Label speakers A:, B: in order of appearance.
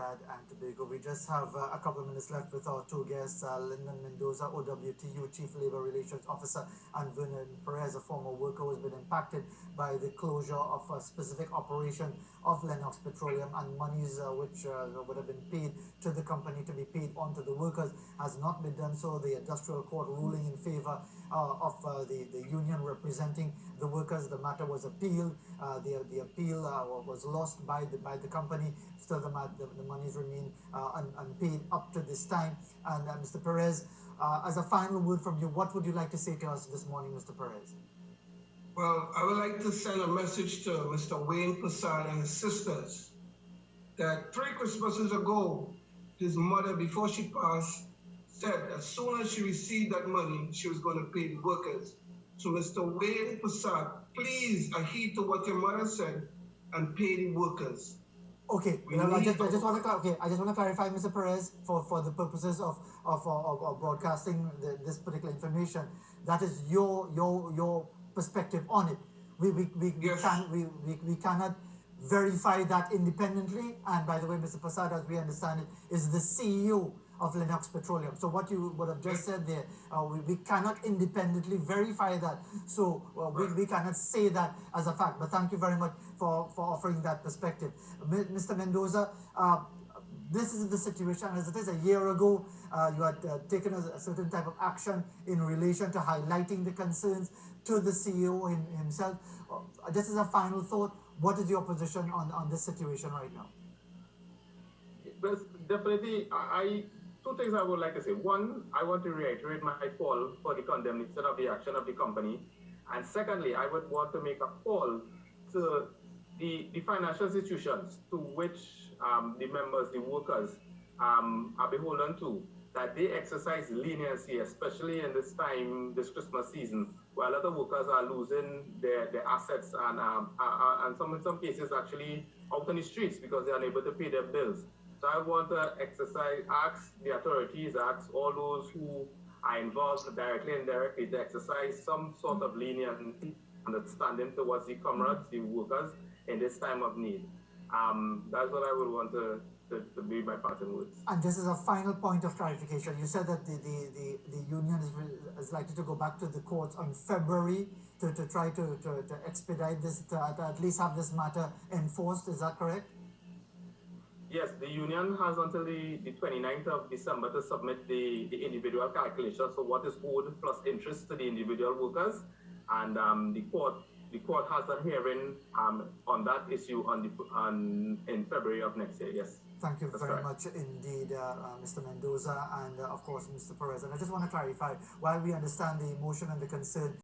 A: Trinidad and Tobago. We just have a couple of minutes left with our two guests, Lyndon Mendoza, OWTU Chief Labor Relations Officer, and Vernon Perez, a former worker who has been impacted by the closure of a specific operation of Lennox Petroleum, and monies which would have been paid to the company to be paid on to the workers has not been done so. The industrial court ruling in favor of the union representing the workers. The matter was appealed. The appeal was lost by the company. Still, the monies remain unpaid up to this time. And Mr. Perez, as a final word from you, what would you like to say to us this morning, Mr. Perez?
B: Well, I would like to send a message to Mr. Wayne Prasad and his sisters that 3 Christmases ago, his mother, before she passed, said as soon as she received that money, she was going to pay the workers. So Mr. Wayne Prasad, please adhere to what your mother said and pay the workers.
A: Okay, I just want to clarify, Mr. Perez, for the purposes of broadcasting this particular information. That is your perspective on it. We cannot verify that independently. And by the way, Mr. Prasad, as we understand it, is the CEO of Lennox Petroleum. So what you would have just said there, we cannot independently verify that. So we cannot say that as a fact. But thank you very much for offering that perspective. Mr. Mendoza, this is the situation as it is. A year ago, you had taken a certain type of action in relation to highlighting the concerns to the CEO himself. Just as a final thought, what is your position on this situation right now?
C: Well, definitely, two things I would like to say. One, I want to reiterate my call for the condemnation of the action of the company. And secondly, I would want to make a call to the financial institutions to which the members, the workers, are beholden to, that they exercise leniency, especially in this time, this Christmas season, where a lot of workers are losing their assets and in some cases actually out on the streets because they are unable to pay their bills. So I want to ask the authorities, ask all those who are involved directly and indirectly to exercise some sort of leniency, understanding towards the comrades, the workers, in this time of need. That's what I would want to be my parting words.
A: And just as a final point of clarification, you said that the union is likely to go back to the courts on February to try to expedite this, to at least have this matter enforced. Is that correct?
C: Yes, the union has until the 29th of December to submit the individual calculations for what is owed plus interest to the individual workers, and the court has a hearing on that issue in February of next year. Yes.
A: Thank you very much indeed, Mr. Mendoza, and of course, Mr. Perez. And I just want to clarify, while we understand the emotion and the concern